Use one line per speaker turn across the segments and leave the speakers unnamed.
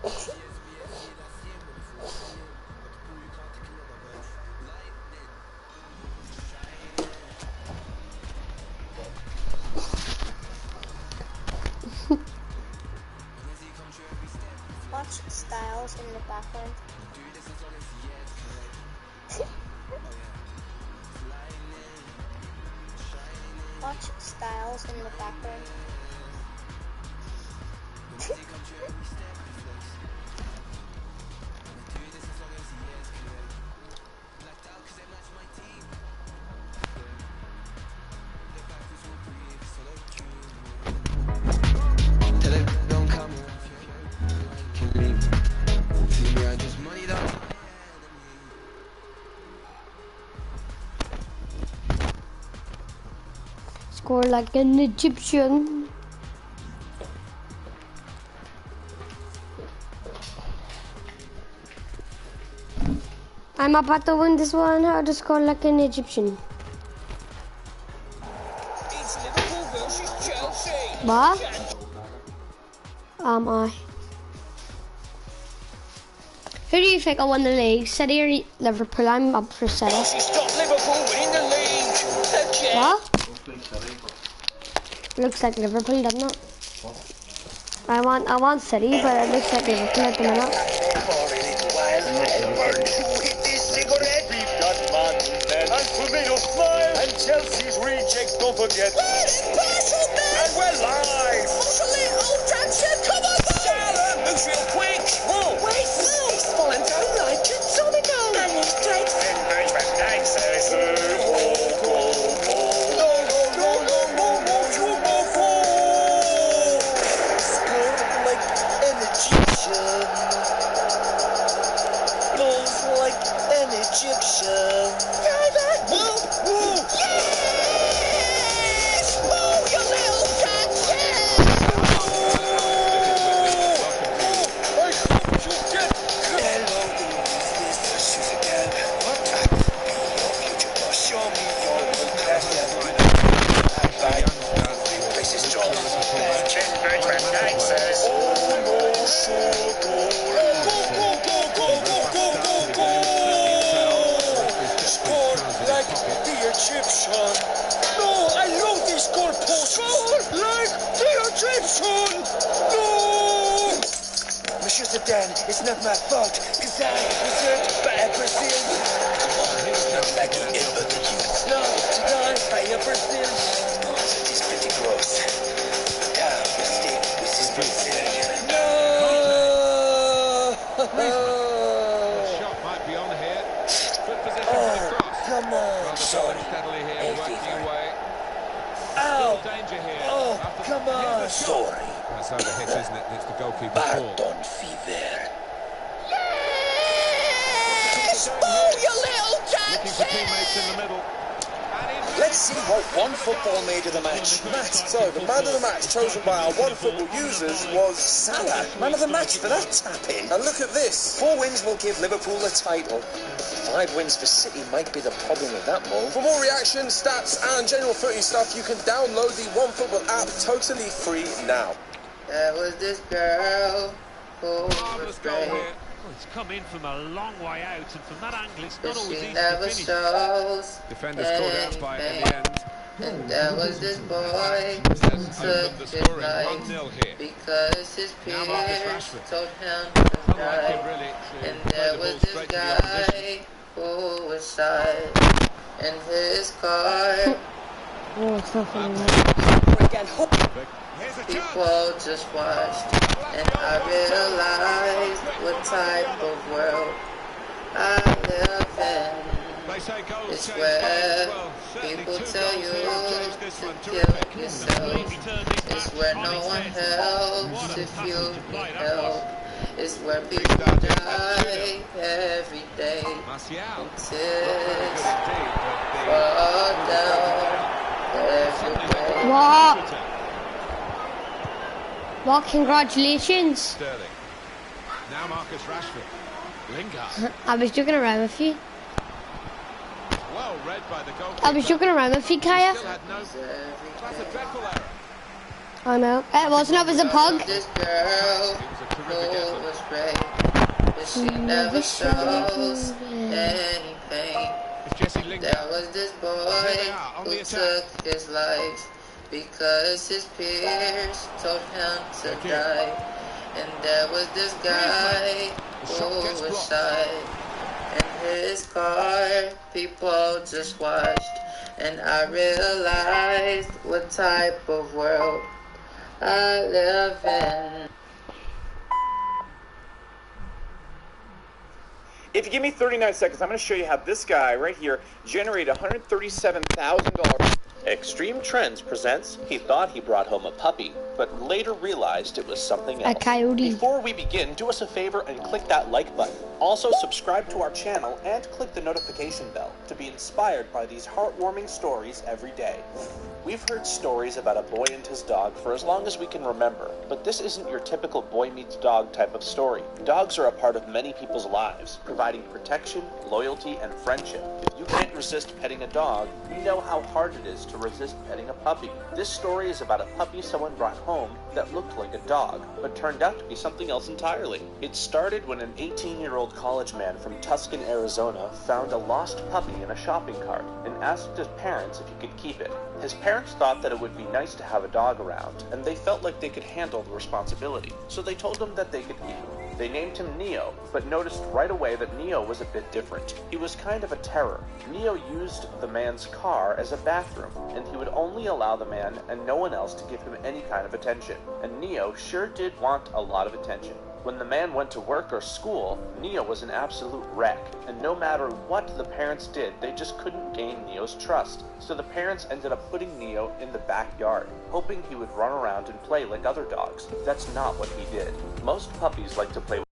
Watch Styles in the background. Watch Styles in the background. Score like an Egyptian. I'm about to win this one. How to score like an Egyptian?
It's Liverpool versus Chelsea.
What? Am I? Who do you think will win the league? City or Liverpool? I'm up for City.
She's got Liverpool winning the league.
What? Looks like Liverpool, doesn't it? I want City, but it looks like Liverpool at the minute.
And tomato smile. And Chelsea's rejects, don't forget. And we're live. Old Jackson, come on, Salah moves real quick. Whoa. Wait, he's falling down like a domino. And he takes engagement nice. Egyptian. Woo! Woo! Yes! Move your little Jackson! I hope you get... Hello, this is again. What? Future boss, show me your this is John. Egyptian. No, I love this goalpost. Score like the Egyptian. No! Monsieur Zidane, it's not my fault, because I was hurt by Brazil. It's not like he ever did you. No, to die by Brazil. Oh, that is pretty gross. Now, mistake, this is Brazil. No!
Shot might be on here. Good position for the cross.
Come on, sorry.
Here, working away.
Ow!
Danger here.
Oh, come on, sorry.
That's over hit, isn't it? It's the goalkeeper's ball.
Pardon, Fever. Yes! Oh, you little
Looking for teammates in the middle.
Let's see what one football made of the match. So, the man of the match chosen by our one football users was Salah. Man of the match for that tap-in. And look at this. 4 wins will give Liverpool the title. 5 wins for City might be the problem with that move. For more reaction, stats, and general footy stuff, you can download the One Football app totally free now.
There was this girl who was great.
Well, it's come in from a long way out, and from that angle, it's not
But
always
she
easy
never
to finish.
shows
Defenders caught out by it in the end.
And there was this boy who
Opened the
took his
scoring
life
1-0 here.
because his
Now Marcus
peers
Rashford.
told him to
Unlike him,
die.
really, to
And
play
there
the
was
ball
this
straight to the opposition.
guy who was shot in his car.
Oh, it's not funny.
People just watched, and I realized what type of world I live in.
They say goals
It's
change
where
games. Well, certainly
people
2
tell
goals
you
here have changed this
to
one.
kill
Terrific.
yourself.
Completely turned this
It's
match
where
on
no
its
one
head.
helps
What a
if you
passage to play
need
that was.
help. It's where people die every day.
Martial.
Tears
Good indeed, but
fall down every day.
What? What? Congratulations.
Sterling. Now Marcus Rashford. Lingard.
I was joking around with you.
Well read by the goalkeeper.
I was joking around with you, Kaya.
Still had no... That's a dreadful error.
I know. It wasn't. It was a pug.
This girl
It was a
who
terrific effort.
was but she never shows any pain. There was this boy who took his life because his peers told him to die. And there was this guy who was shot in his car. People just watched, and I realized what type of world I live in.
If you give me 39 seconds, I'm going to show you how this guy right here generated $137,000. Extreme Trends presents He Thought He Brought Home a Puppy, but later realized it was something else.
A coyote.
Before we begin, do us a favor and click that like button. Also, subscribe to our channel and click the notification bell to be inspired by these heartwarming stories every day. We've heard stories about a boy and his dog for as long as we can remember, but this isn't your typical boy meets dog type of story. Dogs are a part of many people's lives, providing protection, loyalty, and friendship. If you can't resist petting a dog, you know how hard it is to resist petting a puppy. This story is about a puppy someone brought home that looked like a dog, but turned out to be something else entirely. It started when an 18-year-old college man from Tucson, Arizona found a lost puppy in a shopping cart and asked his parents if he could keep it. His parents thought that it would be nice to have a dog around, and they felt like they could handle the responsibility, so they told him that they could keep him. They named him Neo, but noticed right away that Neo was a bit different. He was kind of a terror. Neo used the man's car as a bathroom, and he would only allow the man and no one else to give him any kind of attention. And Neo sure did want a lot of attention. When the man went to work or school, Neo was an absolute wreck, and no matter what the parents did, they just couldn't gain Neo's trust. So the parents ended up putting Neo in the backyard, hoping he would run around and play like other dogs. That's not what he did. Most puppies like to play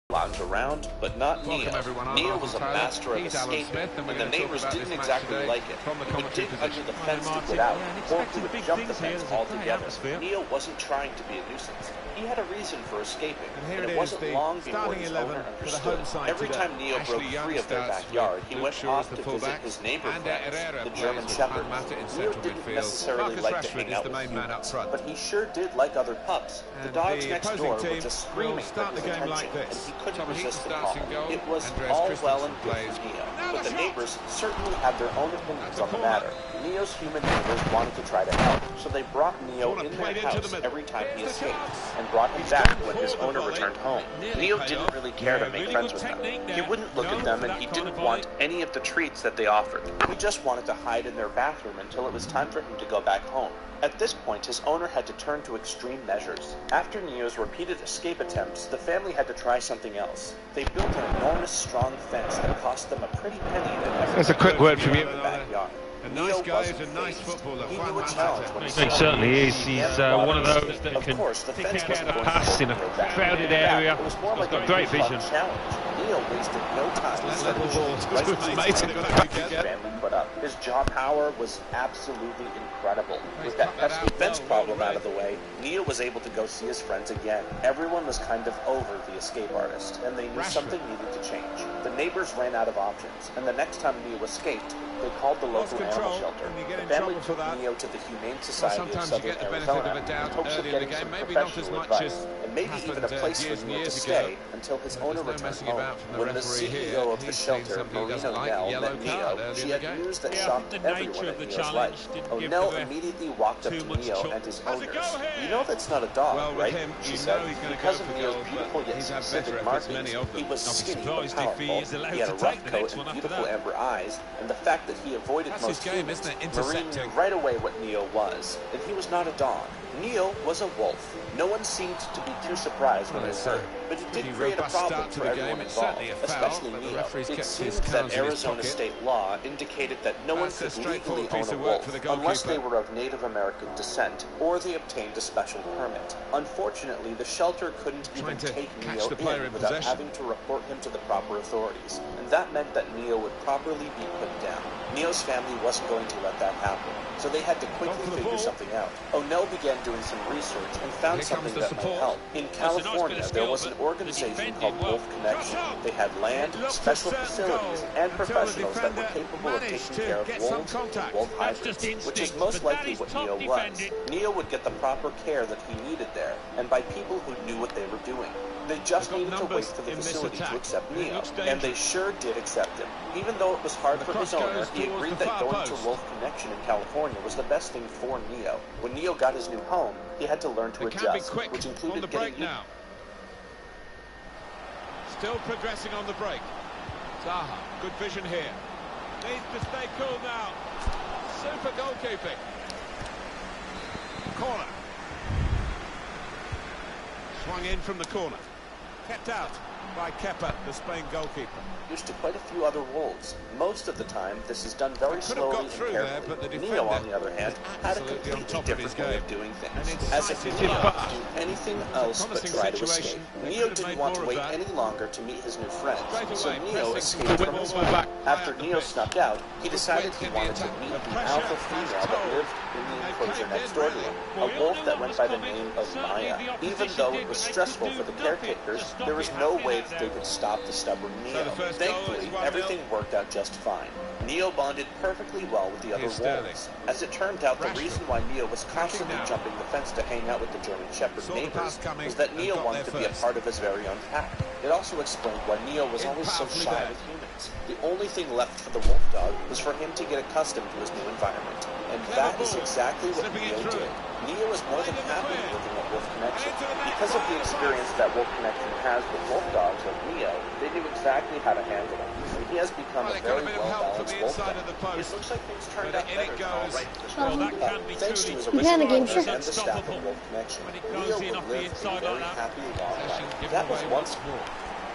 lounge around, but not Neo. Neo was a master of escaping, and the neighbors didn't exactly like it. He would dig under the fence to get out, or he would jump the fence altogether. Neo wasn't trying to be a nuisance. He had a reason for escaping, and it wasn't long before his owner understood. Every time Neo broke free of their backyard, he went off to visit his neighbor friends, the German Shepherds. Neo didn't necessarily like to hang out with humans, but he sure did like other pups. The dogs next door were just screaming for his attention, and he couldn't resist the call. It was all well and good for Neo, but the neighbors certainly had their own opinions on the matter. Neo's human neighbors wanted to try to help, so they brought Neo in their house every time he escaped, and brought him back when his owner returned home. Neo didn't really care to make friends with them. He wouldn't look at them, and he didn't want any of the treats that they offered. He just wanted to hide in their bathroom until it was time for him to go back home. At this point, his owner had to turn to extreme measures. After Neo's repeated escape attempts, the family had to try something else. They built an enormous, strong fence that cost them a pretty penny.
That's a quick word from you.
A nice guy is a nice footballer.
He knew a challenge when he
He certainly is. He's one of those that can
pick
out a pass in a crowded area. He's got great vision.
Neo wasted no time. His jaw power was absolutely incredible. With that pesky fence problem out of the way, Neo was able to go see his friends again. Everyone was kind of over the escape artist, and they knew something needed to change. The neighbors ran out of options, and the next time Neo escaped, they called the local animal shelter. The family took Neo to the Humane Society of Southern Arizona in hopes of getting some professional advice, and maybe even a place for Neo to stay until his owner returned home. When the CEO of the shelter, Marina Nell, met Neo, she had news that shocked everyone in Neo's life. Nell immediately walked up to Neo and his owners. "You know that's not a dog, right?" she said. Because of Neo's beautiful yet specific markings, he was skinny but powerful, he had a rough coat and beautiful amber eyes, and the fact that he avoided most humans, Marine knew right away what Neo was, and he was not a dog. Neo was a wolf. No one seemed to be too surprised when it occurred, but it did create a problem for everyone involved, especially Neo. It seemed that Arizona state law indicated that no one could legally own a wolf unless they were of Native American descent or they obtained a special permit. Unfortunately, the shelter couldn't even take Neo in without having to report him to the proper authorities, and that meant that Neo would properly be put down. Neo's family wasn't going to let that happen, so they had to quickly figure something out. O'Neill began doing some research and found something that might help. In California, there was an organization called Wolf Connection. They had land, special facilities, and professionals that were capable of taking care of wolves and wolf hybrids, which is most likely what Neo was. Neo would get the proper care that he needed there, and by people who knew what they were doing. They just needed to wait for the facility to accept Neo, and they sure did accept him. Even though it was hard for his owner, he agreed that going to Wolf Connection in California was the best thing for Neo. When Neo got his new home, he had to learn to adjust, which included getting
now. Still progressing on the break. Zaha, good vision here. Needs to stay cool now. Super goalkeeping. Corner. Swung in from the corner. Kept out by Kepa, the Spain goalkeeper.
Used to quite a few other Wolves. Most of the time, this is done very slowly and carefully. Neo, on the other hand, had a completely different way of doing things. As if he did not do anything else but try to escape. Neo didn't want to wait any longer to meet his new friends, so Neo escaped from his home. After Neo snuck out, he decided he wanted to meet the alpha female that lived in the enclosure next door to him, a wolf that went by the name of Maya. Even though it was stressful for the caretakers, there was no way that they could stop the stubborn Neo. Thankfully, everything worked out just fine. Neo bonded perfectly well with the other wolves. As it turned out, the reason why Neo was constantly jumping the fence to hang out with the German Shepherd neighbors was that Neo wanted to be a part of his very own pack. It also explained why Neo was always so shy with humans. The only thing left for the wolf dog was for him to get accustomed to his new environment. And that is exactly what Neo did. Neo is more than happy living at Wolf Connection. Because of the experience that Wolf Connection has with wolf dogs like Neo, they knew exactly how to handle him. And he has become a very well-balanced wolf dog. It looks like things turned out better than all right thanks to his original owner and the staff of Wolf Connection. Neo would live a very happy long life. That was once more.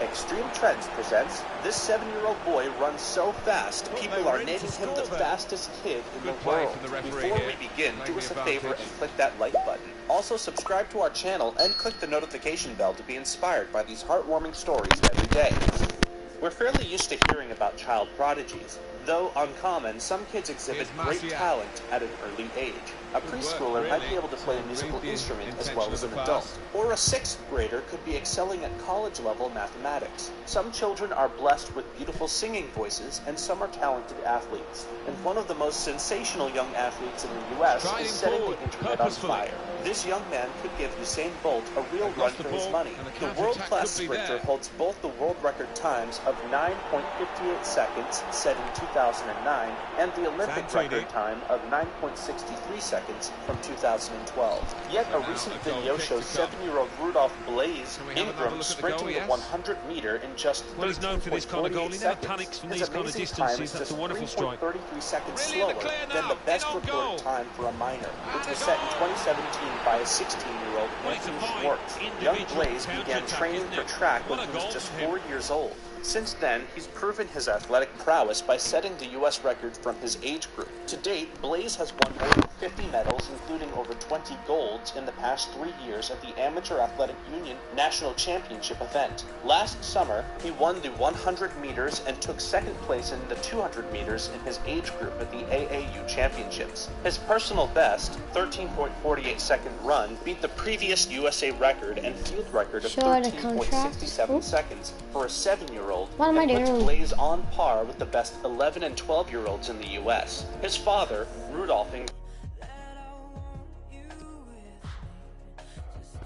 Extreme Trends presents This 7-year-old boy runs so fast, people are naming him the fastest kid in the world. Before we begin, do us a favor and click that like button. Also subscribe to our channel and click the notification bell to be inspired by these heartwarming stories every day. We're fairly used to hearing about child prodigies. Though uncommon, some kids exhibit great talent at an early age. A preschooler might be able to play a musical instrument as well as an adult. Or a 6th grader could be excelling at college-level mathematics. Some children are blessed with beautiful singing voices, and some are talented athletes. And one of the most sensational young athletes in the U.S. is setting the internet on fire. This young man could give Usain Bolt a real run for his money. The world-class sprinter holds both the world record times of 9.58 seconds set in 2009 and the Olympic record time of 9.63 seconds from 2012. Yet a recent video shows 7-year-old Rudolph Blaze Ingram sprinting the 100-meter in just 13.48 seconds. His amazing time is just 3.33 seconds slower than the best recorded time for a minor, which was set in 2017 by a 16-year-old Anthony Schwartz. Young Blaze began training for track when he was just 4 years old. Since then, he's proven his athletic prowess by setting the U.S. record from his age group. To date, Blaze has won more than 50 medals, including over 20 golds in the past 3 years at the Amateur Athletic Union National Championship event. Last summer, he won the 100 meters and took second place in the 200 meters in his age group at the AAU Championships. His personal best, 13.48 second run, beat the previous USA record and field record of 13.67 seconds for a 7-year-old.
What am I doing?
Puts Blaze on par with the best 11 and 12-year-olds in the U.S. His father, Rudolph Ingram,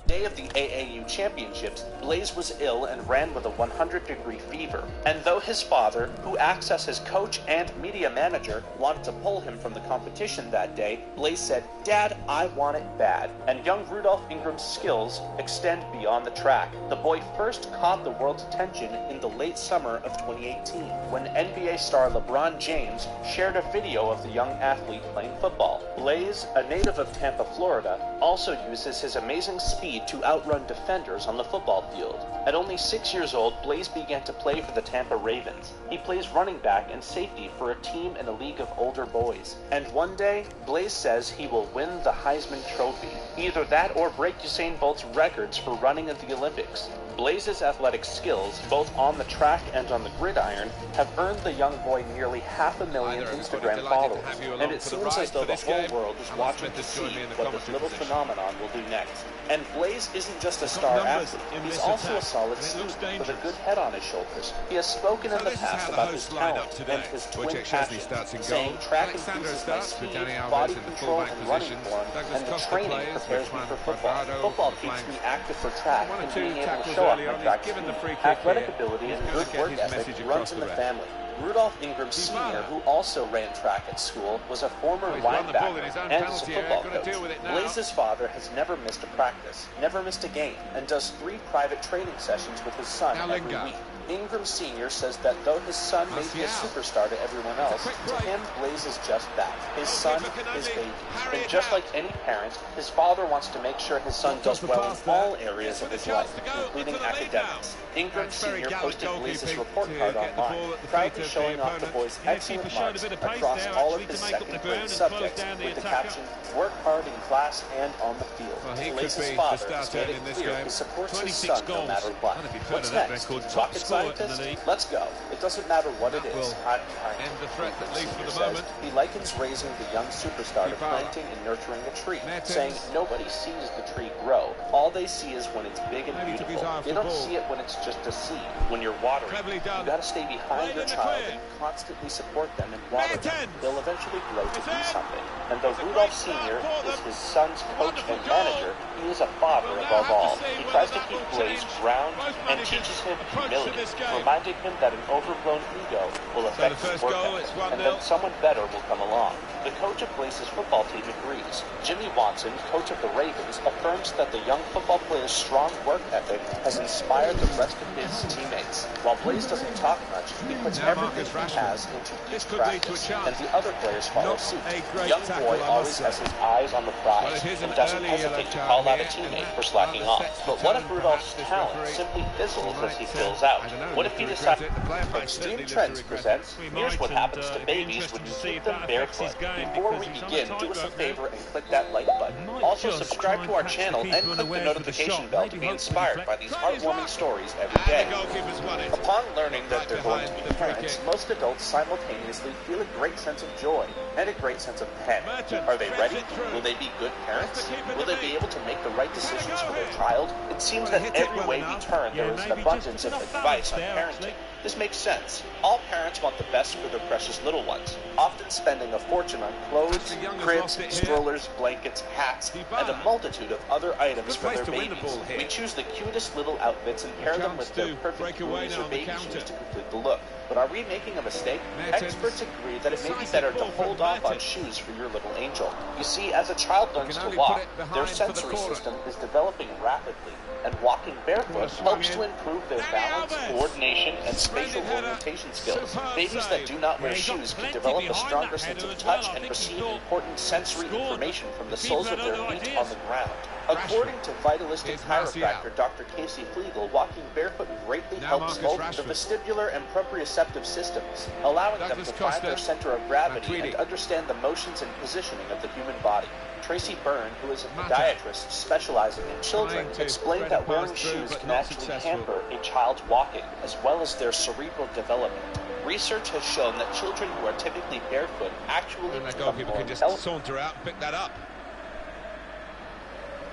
day of the AAU Championships, Blaze was ill and ran with a 100-degree fever. And though his father, who acts as his coach and media manager, wanted to pull him from the competition that day, Blaze said, "Dad, I want it bad." And young Rudolph Ingram's skills extend beyond the track. The boy first caught the world's attention in the late summer of 2018, when NBA star LeBron James shared a video of the young athlete playing football. Blaze, a native of Tampa, Florida, also uses his amazing speed to outrun defenders on the football field. At only 6 years old, Blaze began to play for the Tampa Ravens. He plays running back and safety for a team in a league of older boys. And one day, Blaze says he will win the Heisman Trophy. Either that or break Usain Bolt's records for running at the Olympics. Blaze's athletic skills, both on the track and on the gridiron, have earned the young boy nearly 500,000 Instagram followers. And it seems as though the whole world is watching to see what this little phenomenon will do next. And Blaze isn't just a star athlete, he's also a solid student with a good head on his shoulders. He has spoken in the past about his talent and his twin passions, saying track increases my speed, body control and running form, and the training prepares me for football. Football keeps me active for track and being able to show
also a
early on.
high-track
He's given the free
speed,
kick
athletic
here.
ability,
He's
and
gonna
good
get
work
his
ethic
message
runs
across
in
the
the
ref.
family. Rudolph Ingram Sr., who also ran track at school, was a former
He's won the ball in
linebacker
his own
and
penalty
football
area. Got to
coach.
deal with it now.
Blaze's father has never missed a practice, never missed a game, and does 3 private training sessions with his son
Now
every
Lingard.
week. Ingram Sr. says that though his son may be a
Martial.
superstar to everyone else,
quick
to
break.
him, Blaze is just that. His son,
Goalkeeper can
his
only
baby.
parry
And
it
just
out.
like any parent, his father wants to make sure his son does
the
well
pass
in
there.
all areas of his
With a chance
life,
to go
including
to the lead
academics. Ingram
That's very
Sr.
gallant
posted Blaze's
goalkeeping
report
to
card
get the ball
online,
at the
proudly
feet of
showing
the
off the
opponent.
boy's
Yeah,
excellent
keeper showed a
marks
bit of pace
across
there,
all of
actually,
his
to make up the
second-grade
ground and
subjects,
close down the
with the
attacker.
caption, "Work hard in class and on the field."
Well, he could
Blaze's
be the
father has
starter
made
in
it
this
clear
game.
he supports his
26
son no
goals.
matter what.
And if you've heard
What's
of that
next?
record, top
Rocket
scorer in the
scientist?
league.
Let's go. It doesn't matter what it
That
is.
will
I'm kind.
end the threat, at least for the
Says
moment.
he likens raising the young superstar to
Fifa.
planting and nurturing a tree,
Mertens.
saying nobody sees the tree grow. All they see is when it's big and
Maybe took his
beautiful.
eye off
They
the
don't
ball.
see it when it's just a seed. When you're watering,
Cleverly done.
you got to stay behind
Right
your
in the
child
clear.
and constantly support them and water them.
Mertens.
They'll eventually grow to
It's
be
in.
something. And though
It's a
Rudolph
great start
Sr.
for
is
them.
his son's coach
Wonderful
and
goal.
manager, he is a father
We'll now
above
have to
all.
see
He
whether
tries to
that
keep
will
Blaze
change
ground
most
and
managers'
teaches him
approach to
humility,
this game.
reminding him that an overblown ego will affect
the
his
first
work
goal,
ethic,
it's 1-0.
and then someone better will come along. The coach of Blaze's football team agrees. Jimmy Watson, coach of the Ravens, affirms that the young football player's strong work ethic has inspired the rest of his teammates. While Blaze doesn't talk much, he puts
Now
everything
Marcus
he
Rashford.
has into
This
each
could lead to a
practice,
chance.
and the other players follow
Not
suit.
a great
Young
tackle,
boy
I must
always
say.
has his eyes on the prize
Well, it is an
and doesn't
early yellow
hesitate to
card
call out a
here,
teammate
and
for
that
slacking
rather
off.
sets the
But what if
tone.
Rudolph's
Perhaps this
talent
referee
simply fizzles as he
might,
fills out?
I don't know,
What
live
if he
to regret
decides?
it. The player might
Extreme
certainly live to
Trends
regret it.
presents
We
Here's
might,
What
and,
Happens to
it'd be
Babies When
interesting
You
to see
Keep
if
Them
that affects his
Barefoot.
game,
Before
because
we
he's on
begin,
the
do us a
tightrope
favor
now.
and click that like button.
Might
Also
just
subscribe
try
to our
and catch
channel
the
and
keeper
click the
unawares with a
notification
shot.
bell
Maybe
to be
hope for
inspired by
deflect.
these
Tried his
heartwarming
luck.
stories every
And the
day.
goalkeeper's won it.
Upon learning that
Right
they're going
behind
to be
the free
parents,
kick.
most adults simultaneously feel a great sense of joy and a great sense of panic.
Mertens
Are they
threads
ready?
it through.
Will they be good parents?
That's the keeper
Will
to
they be
beat.
able to make the right decisions
go
for their
here.
child? It seems
Well,
that
he hit it
every
well
way we
enough.
turn,
Yeah,
there is an
maybe
abundance
just
of
enough
advice on
balance there,
parenting.
actually.
This makes sense. All parents want the best for their precious little ones, often spending a fortune on clothes,
The youngest
cribs,
lost it here.
strollers, blankets, hats, and a multitude of other items
Good
for
place
their
to win the
babies.
ball here.
We choose the cutest little outfits and pair them
chance
with their
to
perfect
break away
booties
now
or
on the
baby
counter.
shoes to complete the look. But are we making a mistake?
Mertens.
Experts agree that it may be
Decisive
better to
ball from
hold off on
Mertens.
shoes for your little angel. You see, as a child learns
can
to
only
walk,
put it behind
their
for the
sensory
corner.
system is developing rapidly, and walking barefoot
swung
helps
in.
to improve their
Dani
balance,
Alves.
coordination, and
Splendid
spatial
header.
orientation skills.
Superb
Babies
save.
that do not wear
Yeah, he got
shoes can
plenty
develop a
behind
stronger
that
sense
header
of
as well.
touch
I
and
think he
receive
thought
important sensory
scored,
information from the
the
soles
keeper
of
had
their
other
feet
ideas.
on the ground. According to vitalistic
Here's Martial.
chiropractor Dr. Casey Flegel, walking barefoot greatly
Now
helps
Marcus
both
Rashford.
the vestibular and proprioceptive systems, allowing them
Douglas
to find
Costa.
their center of gravity
Matuidi.
and understand the motions and positioning of the human body. Tracy Byrne, who is a
Mata.
podiatrist specializing in children,
Trying to
explained
thread
that
a pass
wearing
through,
shoes
but
can
not
actually
successful.
hamper a child's walking, as well as their cerebral development. Research has shown that children who are typically barefoot actually
And that
become
goalkeeper
more
can just
intelligent.
saunter out and pick that up.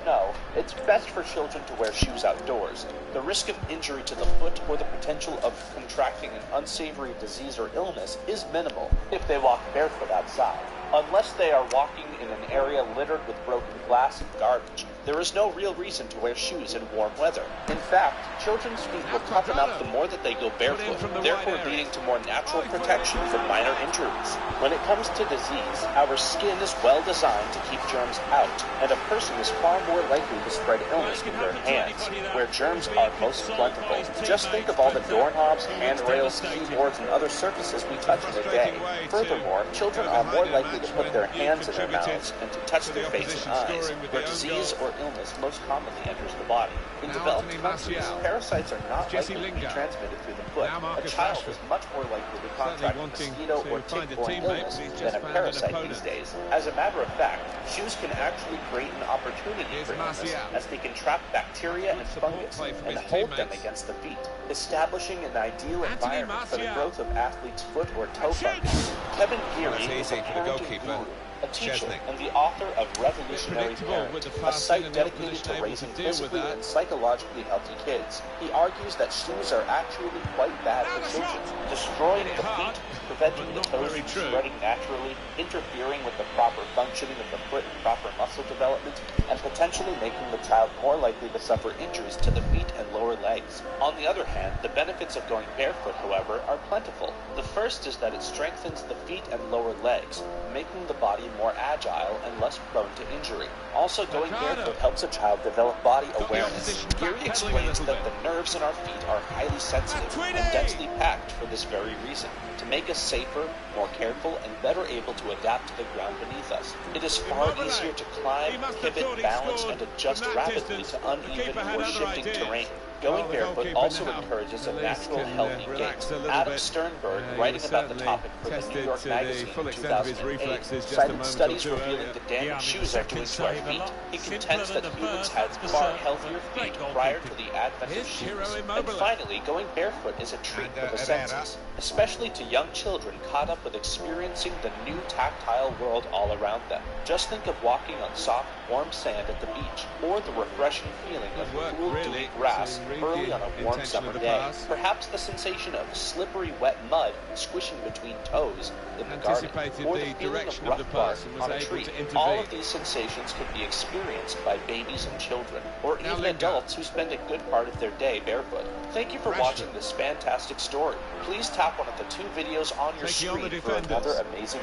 No, it's best for children to wear shoes outdoors. The risk of injury to the foot or the potential of contracting an unsavory disease or illness is minimal if they walk barefoot outside. Unless they are walking in an area littered with broken glass and garbage, there is no real reason to wear shoes in warm weather. In fact, children's feet will toughen up the more that they go barefoot,
from the
therefore
right area.
leading to more natural protection from minor injuries. When it comes to disease, our skin is well designed to keep germs out, and a person is far more likely to spread illness with their hands, where germs are most plentiful. Just think of all the doorknobs, handrails, keyboards, and other surfaces we touch in a day. Furthermore, children are more likely to put their hands in their mouths and to touch their face and eyes, where disease or illness most commonly enters the body. In
Now
developed
Anthony
countries,
Martial.
parasites are not
Jesse
likely to be
Lingard.
transmitted through the foot.
Now
A
Marcus
child
Rashford.
is much more likely to contract a
wanting
mosquito
to
or
find a
tick-borne
teammate,
illness
but he's
than
just
a
found an
parasite
opponent.
these days. As a matter of fact, shoes can actually create an opportunity
Here's
for illness,
Martial.
as they can trap bacteria and
support
fungus
play from
and
his
hold them
teammates.
against the feet, establishing an ideal environment for the
Martial.
growth of athletes' foot or toe
Shoots.
function. Kevin
Well,
Geary
that's
is a
easy for the
parenting
goalkeeper.
guru a teacher, and the author of Revolutionary Parent, a site dedicated to raising physically and psychologically healthy kids. He argues that shoes are actually quite bad for children, destroying the feet, preventing the toes from spreading naturally, interfering with the proper functioning of the foot and proper muscle development, and potentially making the child more likely to suffer injuries to the feet and lower legs. On the other hand, the benefits of going barefoot, however, are plentiful. The first is that it strengthens the feet and lower legs, making the body more agile and less prone to injury. Also, going barefoot helps a child develop body awareness. Here he explains that the nerves in our feet are highly sensitive and densely packed for this very reason, to make us safer, more careful, and better able to adapt to the ground beneath us. It is far easier to climb, pivot, balance, and adjust rapidly to uneven or shifting terrain. Going barefoot also encourages a natural, healthy gait. Adam Sternberg, writing about the topic for the New York Magazine in 2008, cited studies revealing the damage shoes are doing to our feet. He contends that humans had far healthier feet prior to the advent of shoes. And finally, going barefoot is a treat for the senses, especially to young children caught up with experiencing the new tactile world all around them. Just think of walking on soft, warm sand at the beach, or the refreshing feeling of cool, dewy grass early on a warm summer day. Perhaps the sensation of slippery, wet mud squishing between toes in the garden, or the feeling of rough bark on a tree. All of these sensations can be experienced by babies and children, or even adults who spend a good part of their day barefoot. Thank you for watching this fantastic story. Please tap one of the 2 videos on your screen for another amazing.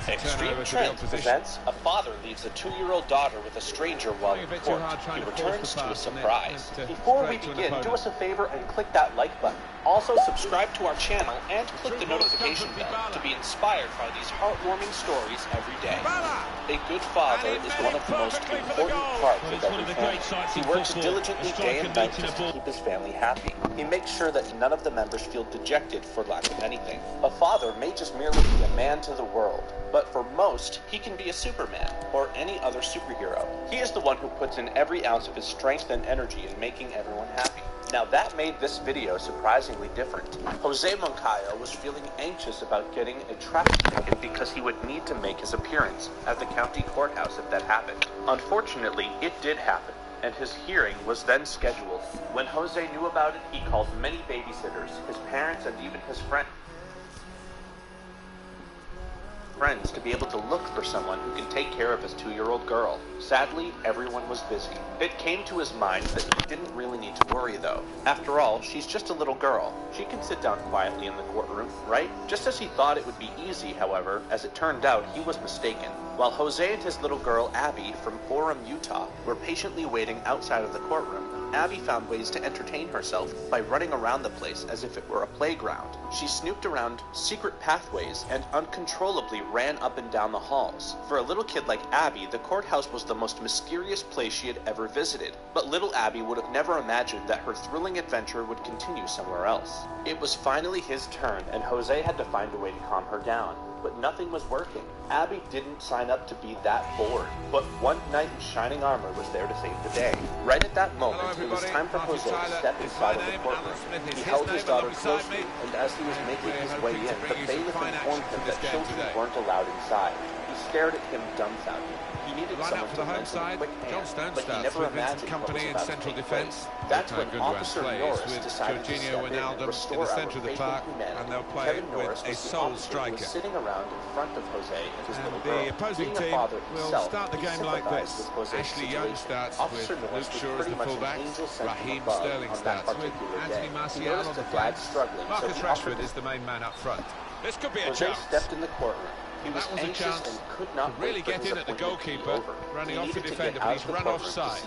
Extreme Trend presents a father leaves a 2-year-old daughter with a stranger while in court. He returns to a surprise. Before we begin, do us a favor and click that like button. Also, subscribe to our channel and click the notification bell to be inspired by these heartwarming stories every day. A good father is one of the most important parts of every family. He works diligently day and night just to keep his family happy. He makes sure that none of the members feel dejected for lack of anything. A father may just merely be a man to the world, but for most, he can be a Superman or any other superhero. He is the one who puts in every ounce of his strength and energy in making everyone happy. Now that made this video surprisingly different. Jose Moncayo was feeling anxious about getting a traffic ticket because he would need to make his appearance at the county courthouse if that happened. Unfortunately, it did happen, and his hearing was then scheduled. When Jose knew about it, he called many babysitters, his parents, and even his friends to be able to look for someone who can take care of his 2-year-old girl. Sadly, everyone was busy. It came to his mind that he didn't really need to worry though. After all, she's just a little girl. She can sit down quietly in the courtroom, right? Just as he thought it would be easy, however, as it turned out, he was mistaken. While Jose and his little girl, Abby, from Orem, Utah, were patiently waiting outside of the courtroom, Abby found ways to entertain herself by running around the place as if it were a playground. She snooped around secret pathways and uncontrollably ran up and down the halls. For a little kid like Abby, the courthouse was the most mysterious place she had ever visited. But little Abby would have never imagined that her thrilling adventure would continue somewhere else. It was finally his turn, and Jose had to find a way to calm her down. But nothing was working. Abby didn't sign up to be that bored, but one knight in shining armor was there to save the day. Right at that moment, it was time for Jose to step inside of the courtroom. He held his daughter closely, and as he was making his way in, the bailiff informed him that children weren't allowed inside. He stared at him dumbfounded. He needed someone to lend him a quick hand, but he never imagined what was about to take place. That's when Officer Norris decided to step in and restore our faith in humanity. Kevin Norris was the officer who was sitting around in front of Jose and his little girl.
The opposing team will start the game like this. Ashley Young starts with Luke Shaw as the fullback, Raheem Sterling starts with Anthony Martial on the flanks, Marcus Rashford is the main man up front. This could be a chance.
Jose stepped in the courtroom. He was anxious and could not
really get in at the goalkeeper, running off the defender, but he's run offside.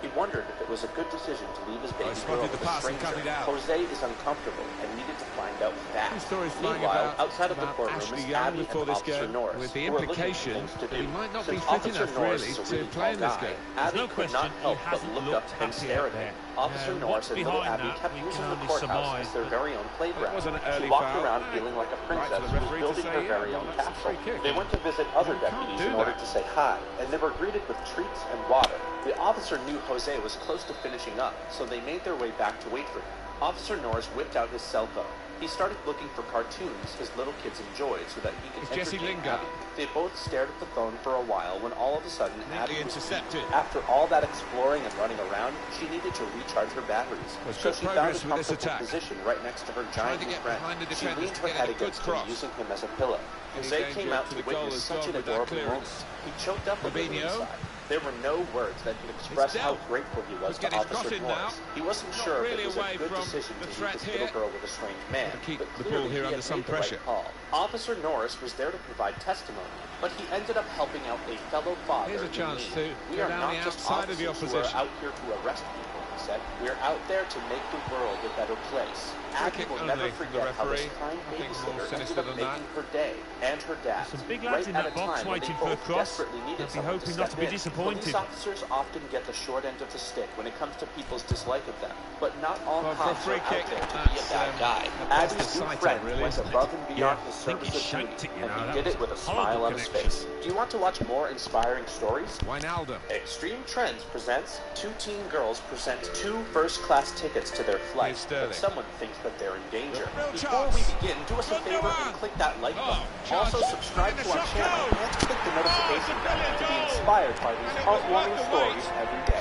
He wondered if it was a good decision to leave his baby girl with a stranger. Jose is uncomfortable and needed to find out fast. Meanwhile, outside of the courtroom is Abby and Officer Norris,
with the
who were looking for
implication
things to
that
do.
he might not be
Since
fit
Officer
enough
Norris
really
is a
to
really
play in
tall
this
guy,
game.
Abby could not help but look up and stare at him. Officer Norris and little Abby kept using the courthouse as their very own playground. She walked around feeling like a princess who was building her very own castle. They went to visit other deputies in order to say hi, and they were greeted with treats and water. The officer knew Jose was close to finishing up, so they made their way back to wait for him. Officer Norris whipped out his cell phone.
He started looking for cartoons his little kids enjoyed so that he could
Jesse
entertain
Lingard.
Abby. They both stared at the phone for a while when all of a sudden Abby was
intercepted.
After all that exploring and running around, she needed to recharge her batteries. So she found a comfortable position right next to her giant new friend. She leaned her head against him, using him as a pillow. Jose came out to witness such an adorable moment. He choked up a little inside. There were no words that could express how grateful he was to Officer Norris. He wasn't sure if it was a good decision to leave this little girl with a strange man, but clearly he had made the right call. Officer Norris was there to provide testimony, but he ended up helping out a fellow father.
Here's a chance to
We
go
are
down
not
the
just
outside of the
officers who are
opposition.
out here to arrest people, he said. We're out there to make the world a better place. Abby will never forget how this kind babysitter ended up making her day and her dad.
Some big lads in that box waiting for a cross. They'll be hoping not to be disappointed.
Police officers often get the short end of the stick when it comes to people's dislike of them, but not all cops are out there to be a bad guy. Abby's new friend went above and beyond his service of duty, and he did it with a smile on his face. Do you want to watch more inspiring stories?
Wijnaldum.
Extreme Trends presents two teen girls present 2 first-class tickets to their flight, but someone thinks that they're in danger. Before we begin, do us a favor and click that like button. Also, subscribe to our channel and click the notification bell to be inspired by these heartwarming stories every day.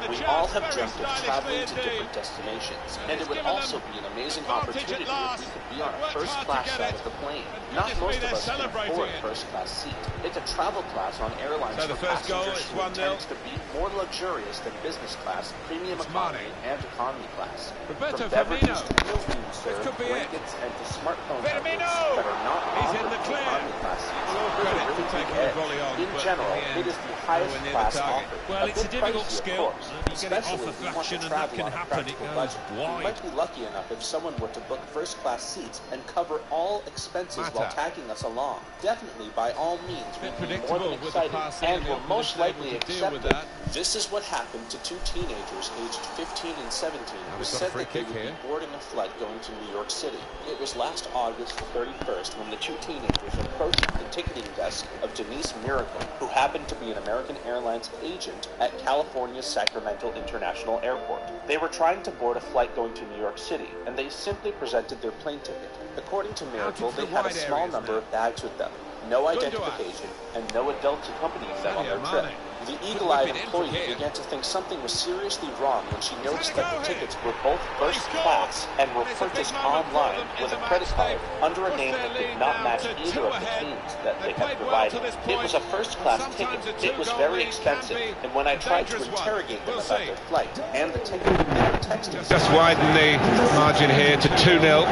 We all have dreamt of traveling to different destinations, and it would also be an amazing opportunity if we could be on a first-class side of the plane. Not most of us can afford a first-class seat. It's a travel class on airlines for passengers who tends to be more luxurious than business class, premium economy, and economy class.
Roberto
From beverages
Firmino.
to meals being served, blankets, and to smartphone tablets that are not offered to economy class seats. There's a really big edge. In general, it is the highest class offered.
Well, it's a
bit
difficult
pricey, of
skill.
course,
You get it off
especially
a
if you want
fraction
to
and that
travel
can
on a
happen. It
practical
goes
budget. You
wide.
might be lucky enough if someone were to book first-class seats and cover all expenses while tagging us along. Definitely, by all means, we'd be more than excited and will most likely accept it. This is what happened to 2 teenagers aged 15 and 17 who said that they would be boarding a flight going to New York City. It was last August 31st when the 2 teenagers approached the ticketing desk of Denise Miracle, who happened to be an American Airlines agent at California's Sacramento International Airport. They were trying to board a flight going to New York City, and they simply presented their plane ticket. According to Miracle, they had a small number of bags with them, no identification, and no adults accompanying them on their trip. The eagle-eyed employee began to think something was seriously wrong when she noticed that the tickets were both first class and were purchased online with a credit card under a name that did not match either of the teams that they had provided. It was a first-class ticket. It was very expensive, and when I tried to interrogate them about their flight and the ticket, they were texting.
Just widen the margin here to 2-0.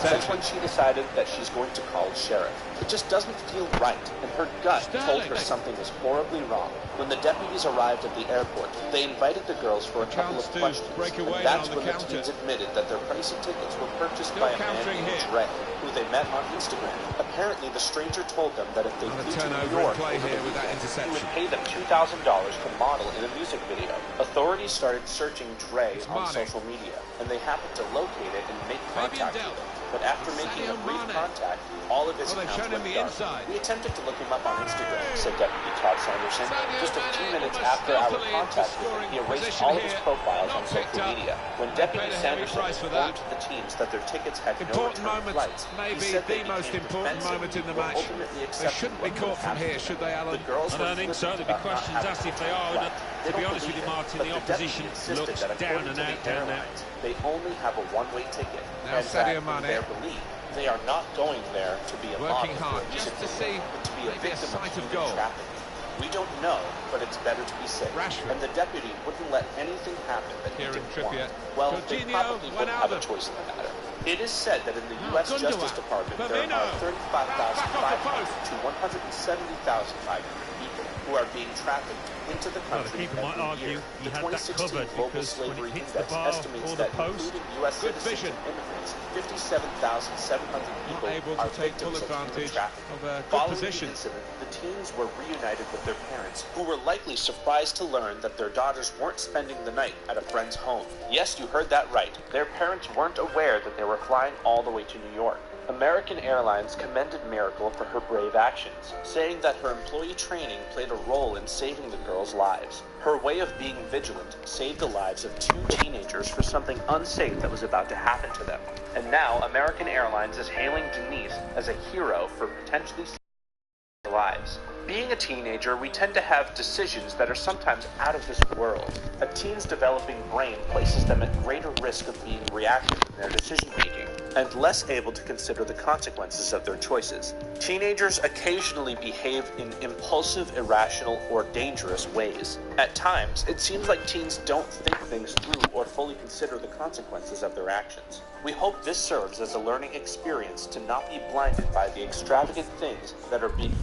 That's when she decided that she's going to call the sheriff. It just doesn't feel right, and her gut told her something was horribly wrong. When the deputies arrived at the airport, they invited the girls for a couple of questions, and that's when the teens admitted that their pricey tickets were purchased by a man named Dre, who they met on Instagram. Apparently, the stranger told them that if they flew to New York over the weekend, he would pay them $2,000 to model in a music video. Authorities started searching Dre on social media, and they happened to locate it and make contact with him. But after making a brief contact, all of his accounts went dark. We attempted to look him up on Instagram, said Deputy Todd Sanderson. Just a few minutes after our contact with him, he erased all of his profiles on social media. When Deputy Sanderson informed the teams that their tickets had no return flights, he said they became defensive and ultimately accepted what would happen to them. The girls
I don't think so. There'll be questions asked if they are. And to be honest with you, Martin, the opposition looks down and out, down and out.
They only have a one-way ticket,
Now
and that, in their belief, they are not going there to be a
Working
model
hard
for a
just
music
to
video,
see
but to be a
maybe a
victim
sight
of
of
human
goal.
trafficking. We don't know, but it's better to be safe.
Rashford.
And the deputy wouldn't let anything happen that he
Kieran
didn't
Trippier.
want. Well, they
Jorginho,
probably wouldn't have a
Wijnaldum.
choice in the matter. It is said that in the U.S.
Gundogan.
Justice Department, there
Firmino.
are 35,500 to 170,500 people who are being trafficked into the
Well, the
country
keeper might
every
argue
year.
he
The
had that
2016
covered
Global
because when
Slavery
it hits the
Index
bar
estimates
or the
that
post,
including U.S.
good
citizens
vision.
and immigrants, 57,700 people
able to
are
take full
victims of human
advantage
trafficking.
of a good
Following
position.
the incident, the teens were reunited with their parents, who were likely surprised to learn that their daughters weren't spending the night at a friend's home. Yes, you heard that right. Their parents weren't aware that they were flying all the way to New York. American Airlines commended Miracle for her brave actions, saying that her employee training played a role in saving the girls' lives. Her way of being vigilant saved the lives of 2 teenagers teenagers for something unsafe that was about to happen to them. And now American Airlines is hailing Denise as a hero for potentially saving lives. Being a teenager, we tend to have decisions that are sometimes out of this world. A teen's developing brain places them at greater risk of being reactive in their decision-making, and less able to consider the consequences of their choices. Teenagers occasionally behave in impulsive, irrational, or dangerous ways. At times, it seems like teens don't think things through or fully consider the consequences of their actions. We hope this serves as a learning experience to not be blinded by the extravagant things that are being...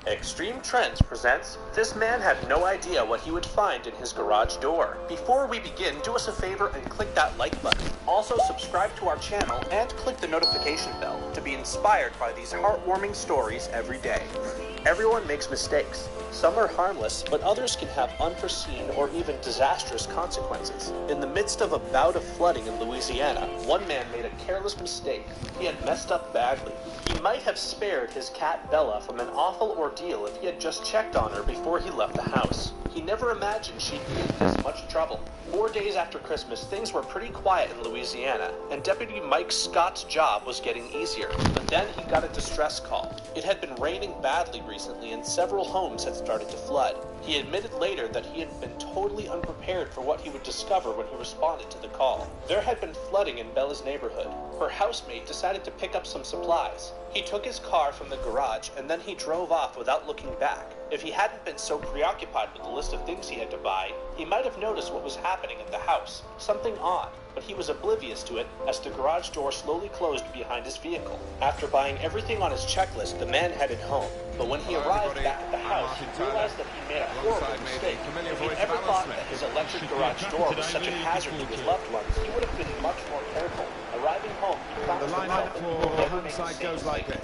Extreme Trends presents This Man Had No Idea What He Would Find in His Garage Door. Before we begin, do us a favor and click that like button. Also subscribe to our channel and click the notification bell to be inspired by these heartwarming stories every day. Everyone makes mistakes. Some are harmless, but others can have unforeseen or even disastrous consequences. In the midst of a bout of flooding in Louisiana, one man made a careless mistake. He had messed up badly. He might have spared his cat Bella from an awful ordeal if he had just checked on her before he left the house. He never imagined she'd be in this much trouble. 4 days after Christmas, things were pretty quiet in Louisiana, and Deputy Mike Scott's job was getting easier. But then he got a distress call. It had been raining badly recently, and several homes had started to flood. He admitted later that he had been totally unprepared for what he would discover when he responded to the call. There had been flooding in Bella's neighborhood. Her housemate decided to pick up some supplies. He took his car from the garage, and then he drove off without looking back. If he hadn't been so preoccupied with the list of things he had to buy, he might have noticed what was happening at the house. Something odd, but he was oblivious to it as the garage door slowly closed behind his vehicle. After buying everything on his checklist, the man headed home. But when he arrived back at the house, he realized that he made a horrible mistake. If he ever thought that his electric garage door was such a hazard to his loved ones, he would have been much more careful. Arriving home, he found
The lineup for Huntside goes like this.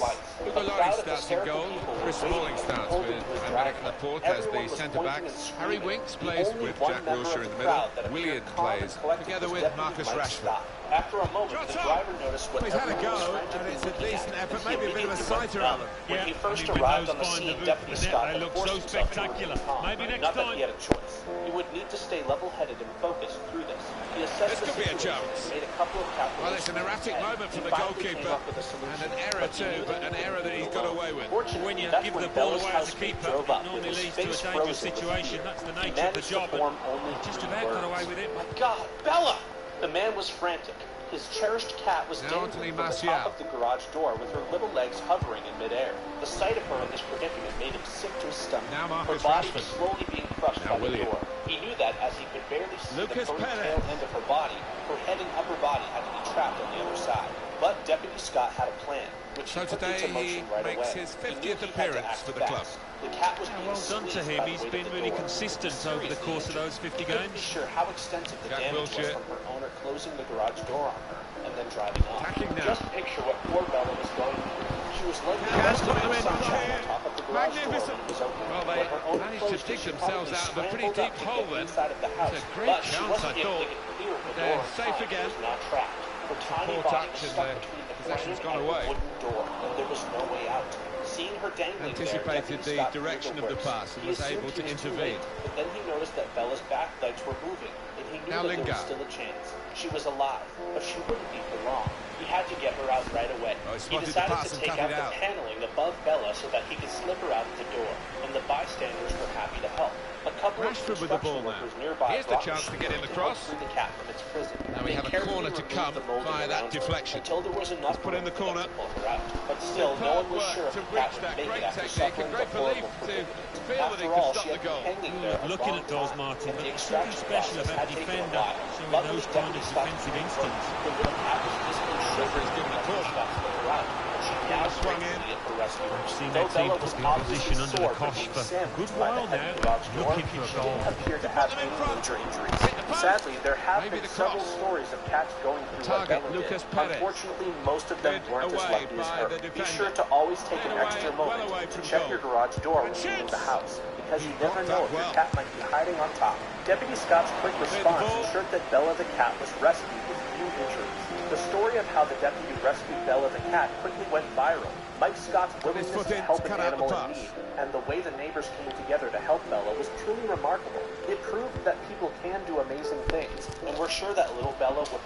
Hugo Lloris starts in goal, Chris Smalling starts with American Laporte as the centre-backs. Harry Winks plays with Jack Wilshere in the middle. Willian plays together with Marcus Rashford.
After a moment, the driver noticed what
He's had a go, and it's a decent effort, maybe a bit of a sighter element.
When he first arrived on the scene, Deputy Scott
they look so spectacular. Maybe next
not that
time.
he had a choice. He would need to stay level-headed and focused through this. He assessed
This
the
could be a
situation,
chance.
made a couple of calculations.
Well, it's an erratic moment for the goalkeeper, and an error too, but an error that he's got away with.
When you give the ball away as a keeper, it normally leads to a dangerous situation. That's the nature of the job, and he just about got away with it.
My God, Bella! The man was frantic. His cherished cat was
Now
dangling
Anthony
from the top of the garage door with her little legs hovering in midair. The sight of her in this predicament made him sick to his stomach.
Now
Her
Marcus
body
Rashford.
was slowly being crushed
Now
by the
Willian.
door. He knew that as he could barely see
Lucas
the furry
Perez.
tail end of her body, her head and upper body had to be trapped on the other side. But Deputy Scott had a plan, which
So
he put
today
into motion
he
right
makes
away.
his
He
50th
knew he had to
appearance
act
for the club.
fast. The cat was being
Well done to
squeezed
him.
by the
He's
weight
been
of the
really
door.
consistent over the course of those 50
He couldn't be
games.
sure how extensive the
Jack
damage was
Wilshere.
from her owner closing the garage door on her and then driving off.
Attacking now.
Just picture what poor Bella was going through. She was likely
Yeah,
resting
put them
in
in.
sunshine on top of the garage door
Magnificent.
when it was open.
Well, they
When her owner
managed to
closed
dig
it, she
themselves
probably
out of a pretty
scrambled up
deep
to
hole
get
then.
inside of the house.
It's a great
But she
chance,
wasn't
I
able
thought.
to get clear of the
They're
door in
safe
time.
again.
She was now trapped. Her tiny
poor
body
touch
was
and
stuck
the
between the
possession's
frame
gone
and
away.
the wooden door, and there was no way out. Seeing her dangling
Anticipated
there,
the
Deputy Scott
direction
knew
of the
worst.
pass and
He
was
assumed
able to
he was too
intervene.
late, but then he noticed that Bella's back legs were moving, and he knew
Now
that there
Lingard.
was still a chance. She was alive, but she wouldn't be for long. He had to get her out right away.
Oh, he
He
spotted the
decided
pass
to
and
take
cut
out
it
the
out.
paneling above Bella so that he could slip her out of the door, and the bystanders were happy to help. A couple
Rashford
of
with the ball
construction
now.
workers nearby
Here's the
brought
chance to get in the
machinery
cross.
help free the cat from its prison.
Now we
They
have a
carefully
corner to
removed
come
the molding
via that
around her
deflection.
until there was enough
Put in the
room for them
corner.
to pull her out. But still, no one was sure if
to
the cat
reach
would
that
make
great
it after
technique
suffering
and
the
great belief
horrible
to
predicament.
feel that
After
he
all,
could stop
she
the
had been
goal.
hanging there a
Looking
long
at those,
time,
Martin,
and the
there's something
extraction
special
process
about
had
a
taken
defender
while.
showing
Luckily,
those kind of
Deputy Scott
defensive
came
instincts.
The little cat was visibly shivering
given a
when
corner.
Scott took her out, and she now
swung
swung
in.
in for rescue.
Seen
Though
their team
Bella was
put in
obviously
position under the
sore from
cosh
being
for a
sandwiched
good
by the
while
heavy
now,
garage door,
looking for a
she
goal.
didn't appear to have
them in
any
front.
major injuries.
Hit the post.
Sadly, there have
Maybe
been
the
several
cross.
stories of cats going through what
target,
Bella
Lucas
did.
Perez.
Unfortunately, most of them
Good
weren't as
away
lucky as
by
her.
the
Be
defender.
sure to always take
Played
an
away,
extra
well
moment
away
to
from
check
goal.
your garage door when
And
you leave
shoots.
the house, because you
He
never
blocked
know
that
if your
well.
cat might be hiding on top. Deputy Scott's quick
the
response
ball.
ensured that Bella the cat was rescued with few injuries. The story of how the deputy rescued Bella the cat quickly went viral. Mike Scott's
his
willingness
foot
to
in,
help
cut
an
out the
animal in
pass.
need, and the way the neighbors came together to help Bella was truly remarkable. It proved that people can do amazing amazing things, and we're sure that little Bella would...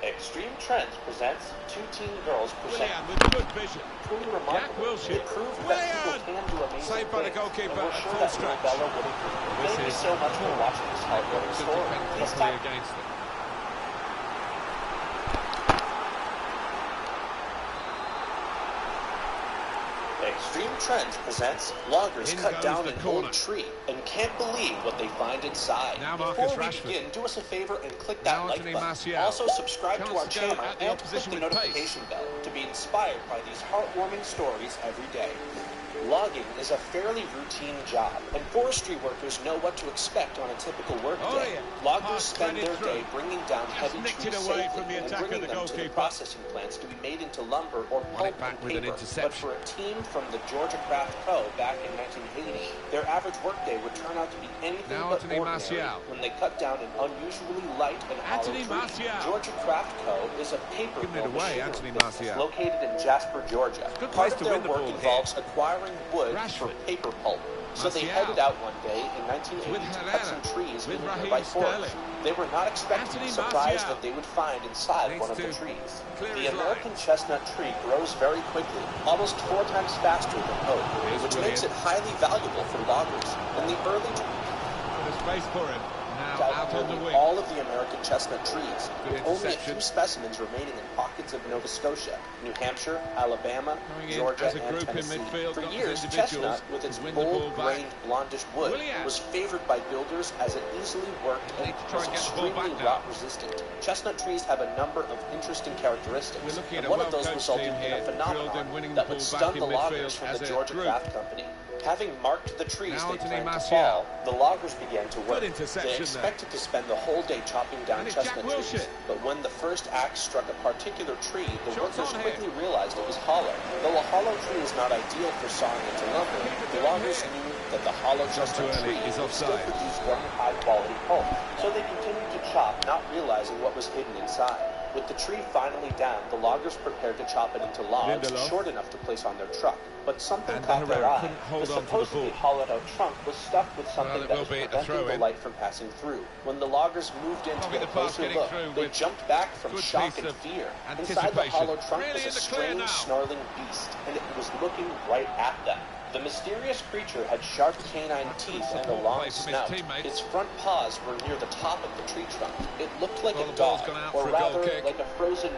Extreme Trends presents two teen girls present...
Willian with good vision.
Truly
Jack
remarkable.
Wilshere.
They proved that people can do amazing
Saved by the
things,
goalkeeper
and we're
at
sure
full
that little
stretch.
Bella would agree. Thank you so much for watching this heartwarming story. This time...
against them.
Extreme Trends presents loggers cut down an old tree and can't believe what they find inside.
Now Marcus
Before we
Rashford.
begin, do us a favor and click that
Now
like
Anthony
button.
Martial.
Also subscribe to
Chance
our
to go
channel
at the
and click
opposition
the
with
notification bell to be inspired by these heartwarming stories every day. Logging is a fairly routine job, and forestry workers know what to expect on a typical workday. Loggers spend their day bringing down heavy trees safely and bringing them to the processing plants to be made into lumber or pulp and paper. But for a team from the Georgia Craft Co. back in 1980, their average workday would turn out to be anything but ordinary when they cut down an unusually light and hollow tree. Georgia Craft Co. is a paper mill machinery business located in Jasper, Georgia. Part of their work involves acquiring wood for paper pulp. So they headed out one day in 1980 to cut some trees in a nearby forest. They were not expecting the surprise that they would find inside one of the trees. The American chestnut tree grows very quickly, almost 4 times faster than oak, which makes it highly valuable for loggers. In the early
Space for him.
out nearly all of the American chestnut trees, with only a few specimens remaining in pockets of Nova Scotia, New Hampshire, Alabama, Georgia, and Tennessee. For years, chestnut, with its bold-grained blondish wood, was favored by builders as it easily worked and was extremely rot-resistant. Chestnut trees have a number of interesting characteristics, and one of those resulted in a phenomenon that would stun the loggers from the Georgia Craft Company. Having marked the trees they planned to fall, the loggers began to work. They expected to spend the whole day chopping down chestnut trees, but when the first axe struck a particular tree, the workers quickly realized it was hollow. Though a hollow tree is not ideal for sawing into lumber, the loggers knew that the hollow chestnut tree would still produce one high-quality pulp, so they continued to chop, not realizing what was hidden inside. With the tree finally down, the loggers prepared to chop it into logs short enough to place on their truck. But something caught their eye. The supposedly hollowed-out trunk was stuffed with something that was preventing the light from passing through. When the loggers moved in to get a closer look, they jumped back from shock and fear. Inside the hollow trunk was a strange, snarling beast, and it was looking right at them. The mysterious creature had sharp canine teeth and a long snout. Its front paws were near the top of the tree trunk. It looked like a dog, or rather like a frozen...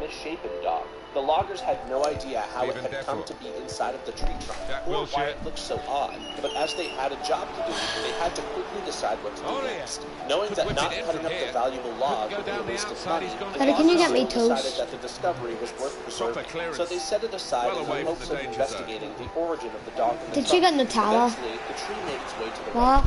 misshapen dog. The loggers had no idea how it had come to be inside of the tree trunk, or why it looked so odd. But as they had a job to do, they had to quickly decide what to do next. Knowing that not cutting up the valuable log would be a waste of money, the loggers decided that the discovery was worth preserving. So they set it aside in the hopes of investigating the origin of the dog in the trunk.
Did you get Nutella?
Eventually, the tree made its way to the
What?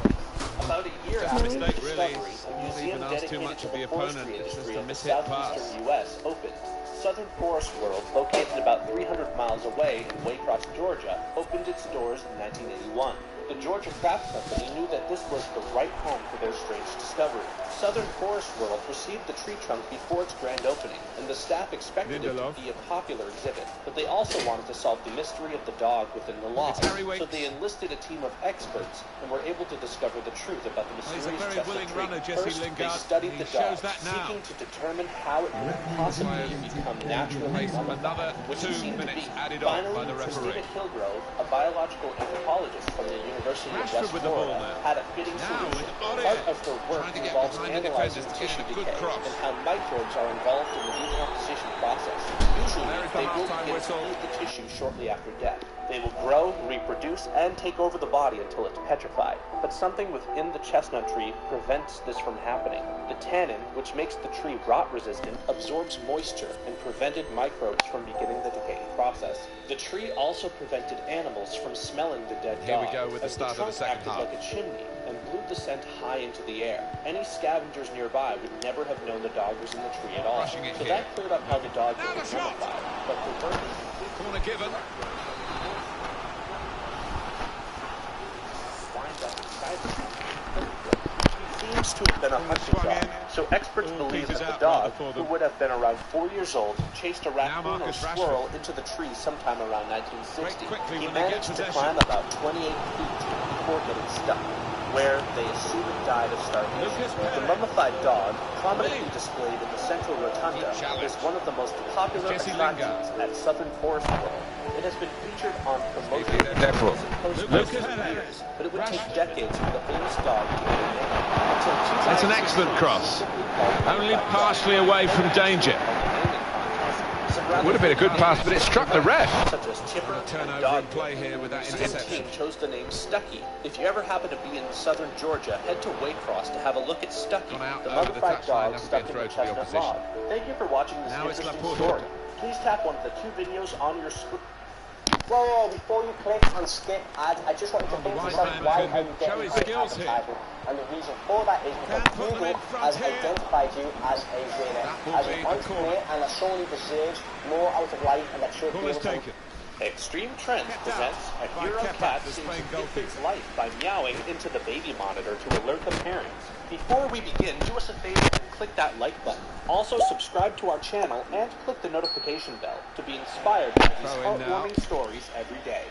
About a year after the discovery, a museum dedicated to the forestry industry of the southeastern U.S. opened. Southern Forest World, located about 300 miles away in Waycross, Georgia, opened its doors in 1981. The Georgia Craft Company knew that this was the right home for their strange discovery. Southern Forest World received the tree trunk before its grand opening, and the staff expected it to be a popular exhibit. But they also wanted to solve the mystery of the dog within the log, so they enlisted a team of experts and were able to discover the truth about the mysterious chestnut tree. First, they studied the dog, seeking to determine how it could possibly become naturally mummified, which it seemed to be. Finally, Christina Kilgrove, a biological anthropologist from the University of West Florida, had a fitting solution. Part of her work involves analyzing tissue decay and how microbes are involved in the decomposition process. Usually, they will begin to eat the tissue shortly after death. They will grow, reproduce, and take over the body until it's petrified. But something within the chestnut tree prevents this from happening. The tannin, which makes the tree rot-resistant, absorbs moisture and prevented microbes from beginning the decaying process. The tree also prevented animals from smelling the dead dog.
Here we go with the start of the second half.
Like a chimney and blew the scent high into the air. Any scavengers nearby would never have known the dog was in the tree at all. So that cleared up how the dog was mummified. But for workers,
corner given.
seems to have been a hunting dog, so experts believe that the dog, who would have been around 4 years old, chased a raccoon or squirrel into the tree sometime around 1960. He managed to climb about 28 feet before getting stuck, where they assume it died of starvation. The mummified dog, prominently displayed in the central rotunda, is one of the most popular attractions at Southern Forest World. It has been featured on promotional posters for years, but it would take decades for the famous dog to get a name.
It's an excellent cross, only partially away from danger. It would have been a good pass, but it struck the ref.
Such as Chipper and
Turnover
Dog
in play here with that interception.
King chose the name Stucky. If you ever happen to be in southern Georgia, head to Waycross to have a look at Stucky, the mummified dog stuck in the chestnut log. Thank you for watching this interesting story. Please tap one of the 2 videos on your screen.
Whoa, before you click and skip ad, I just wanted to emphasize why I'm getting advertising. And the reason for that is because Google has identified you as a winner, as an entrepreneur, and that Sony deserves more out of life, and that should be able to.
Extreme Trends presents a hero cat seems to give its life by meowing into the baby monitor to alert the parents. Before we begin, do us a favor and click that like button. Also, subscribe to our channel and click the notification bell to be inspired by these heartwarming stories every day.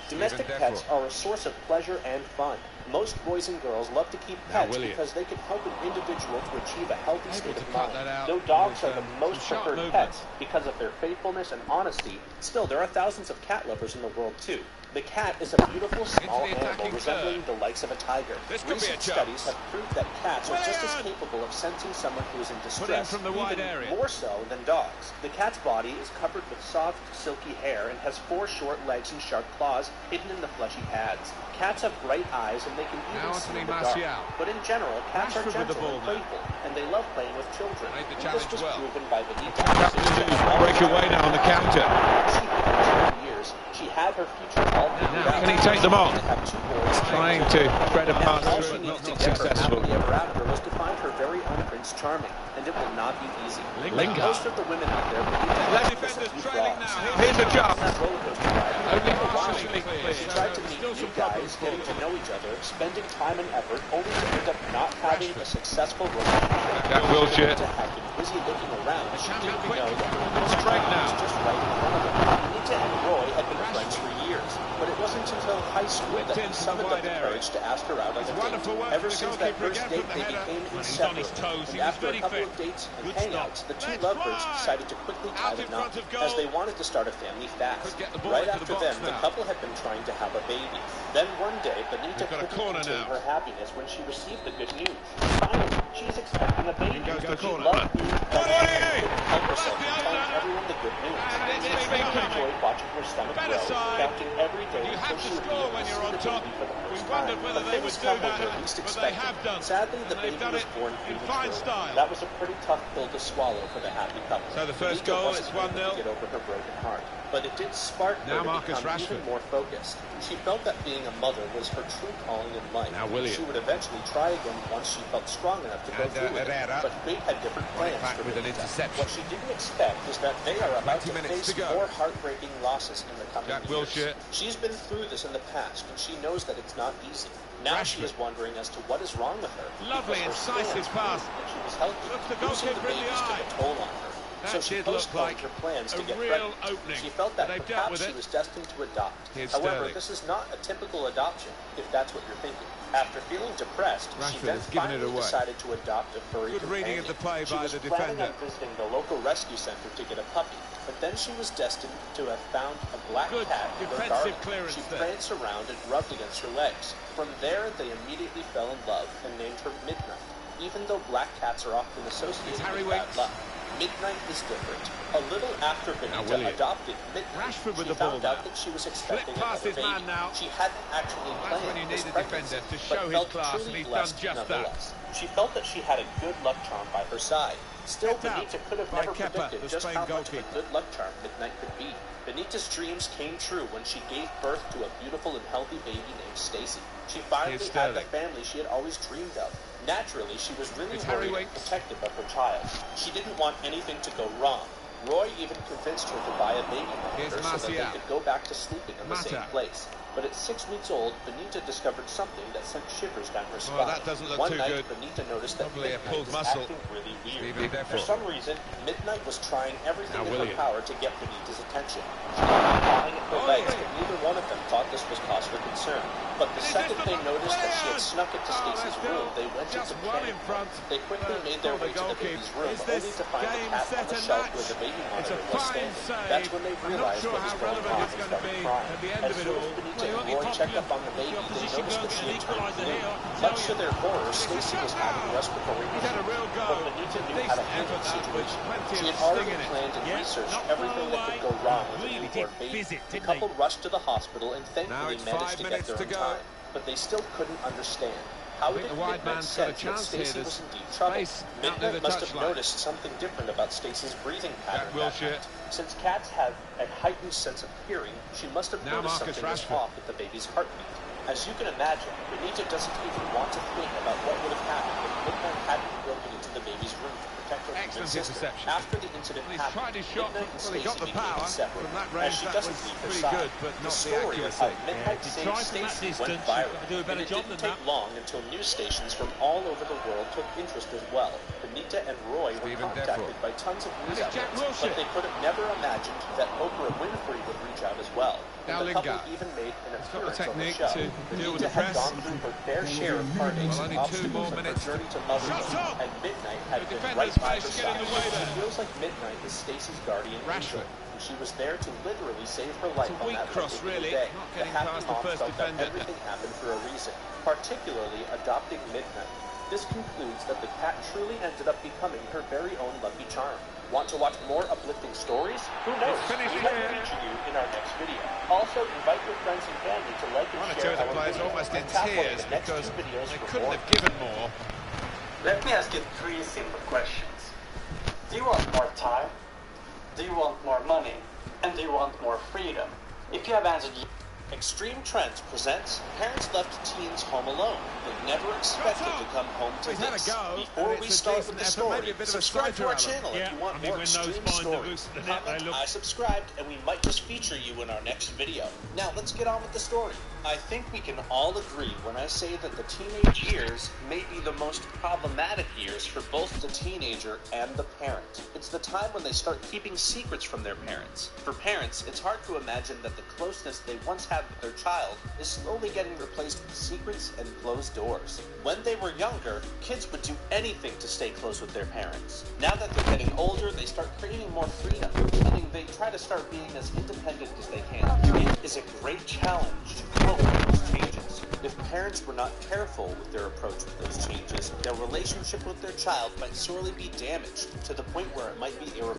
Domestic pets are a source of pleasure and fun. Most boys and girls love to keep pets because they can help an individual to achieve a healthy state of mind. Though dogs are the most preferred pets because of their faithfulness and honesty, still there are thousands of cat lovers in the world too. The cat is a beautiful small animal resembling the likes of a tiger. Recent studies have proved that cats are just as capable of sensing someone who is in distress, even more so than dogs. The cat's body is covered with soft, silky hair and has 4 short legs and sharp claws hidden in the fleshy pads. Cats have bright eyes and they can even see in the dark. But in general, cats are gentle and playful, and they love playing with children. This was proven by Benita.
Break away now on the counter.
She had her future all figured out.
Can he take them on?
Trying
to spread a pass through, but not successful.
Ever after was to find her very own Prince Charming, and it will not be easy. Most of the women out there believe that
Here's a jump.
She tried to meet new guys, getting to know each other, spending time and effort, only to end up not having a successful relationship.
Jack Wilshere.
To have been busy looking around, she didn't know that her Prince Charming was just right in front of her. Benita and Roy had been friends for years, but it wasn't until high school that he summoned up the courage to ask her out on a date. Ever since that first date, they became inseparable, and after a couple of dates and hangouts, the 2 lovebirds decided to quickly tie the knot, as they wanted to start a family fast. Right after them, the couple had been trying to have a baby. Then one day, Benita couldn't contain her happiness when she received the good news. Finally, she's expecting a baby, and she loved being pregnant and couldn't help herself from telling everyone the good news. She enjoyed watching her stomach grow, counting every day until she would be able to see the baby for the first time. But things come when they're least expected. Sadly, the baby was born premature. That was a pretty tough pill to swallow for the happy couple.
So the first goal is 1-0.
To get over her broken heart. But it did spark her to become even more focused. She felt that being a mother was her true calling in life. She would eventually try again once she felt strong enough to go through it. But fate had different plans for Benita. What she didn't expect is that they are about to face more heartbreaking losses in the coming years. She's been through this in the past, and she knows that it's not easy. Now she is wondering as to what is wrong with her.
Lovely, incisive pass.
She was healthy. Losing the babies took a toll on her. So she postponed her plans to get pregnant. She felt that perhaps she was destined to adopt. However, this is not a typical adoption, if that's what you're thinking. After feeling depressed, she then finally decided to adopt a furry companion. She was planning on visiting the local rescue center to get a puppy, but then she was destined to have found a black cat in her garden. She pranced around and rubbed against her legs. From there, they immediately fell in love and named her Midnight, even though black cats are often associated with bad luck. Midnight is different. A little after Benita adopted Midnight, she found out that she was expecting another baby. She hadn't actually planned this pregnancy, but felt truly blessed nonetheless. She felt that she had a good luck charm by her side. Still, Benita could have never predicted just how much of a good luck charm Midnight could be. Benita's dreams came true when she gave birth to a beautiful and healthy baby named Stacy. She finally had the family she had always dreamed of. Naturally, she was really worried and protective of her child. She didn't want anything to go wrong. Roy even convinced her to buy a baby monitor so that they could go back to sleeping in the same place. But at 6 weeks old, Benita discovered something that sent shivers down her spine.
That doesn't look
One
too
night,
good.
Benita noticed that
Probably a
Midnight
pulled
was
muscle.
acting really weird.
Even
For some reason, Midnight was trying everything
Now
in her
William.
power to get Benita's attention. She kept clawing at her legs, but neither one of them thought this was cause for concern. But the second they noticed that she had snuck into Stacy's room, they went into panic. They quickly made their way to the baby's room, only to find the cat on the shelf where the baby monitor was standing. That's when they realized what was going on and started crying. As soon as Benita and Roy checked up on the baby, they noticed that she had turned blue. Much to their horror, Stacy was having respiratory issues. But Benita knew how to handle the situation. She had already planned and researched everything that could go wrong with a newborn baby. The couple rushed to the hospital and thankfully managed to get there in time. But they still couldn't understand. How did Midnight sense that Stacy was in deep trouble? Midnight must have noticed something different about Stacy's breathing pattern that night. Since cats have a heightened sense of hearing, she must have noticed something was off with the baby's heartbeat. As you can imagine, Benita doesn't even want to think about what would have happened if Midnight hadn't broken into the baby's room to protect her from her sister. After the incident happened, Midnight and Stacy became inseparable, as she doesn't leave her side. The story of how Midnight saved Stacy went viral, and it didn't take long until news stations from all over the world took interest as well. Benita and Roy were contacted by tons of news outlets, but they could have never imagined that Oprah Winfrey would reach out as well. And the couple even made an appearance on the show. Benita had gone through her fair share of heartaches and obstacles on her journey to motherhood, and Midnight had been right by her side. It feels like Midnight is Stacy's guardian angel. She was there to literally save her life on that particular day. The happy mom felt that everything happened for a reason, particularly adopting Midnight. This concludes that the cat truly ended up becoming her very own lucky charm. Want to watch more uplifting stories? Who knows? We might feature you in our next video. Also, invite your friends and family to like and share our video.
Almost in
Tap on the
tears
next
because
2 videos
they
for
couldn't
more.
have given more.
Let me ask you 3 simple questions. Do you want more time? Do you want more money? And do you want more freedom? If you have answered
Extreme Trends presents Parents Left Teens Home Alone, but never expected to come home to this. Before we start with the story, subscribe to our channel if you want more extreme stories. Comment, I subscribed, and we might just feature you in our next video. Now, let's get on with the story. I think we can all agree when I say that the teenage years may be the most problematic years for both the teenager and the parent. It's the time when they start keeping secrets from their parents. For parents, it's hard to imagine that the closeness they once had with their child is slowly getting replaced with secrets and closed doors. When they were younger, kids would do anything to stay close with their parents. Now that they're getting older, they start craving more freedom, meaning they try to start being as independent as they can. It is a great challenge to cope with those changes. If parents were not careful with their approach with those changes, their relationship with their child might sorely be damaged to the point where it might be irreparable.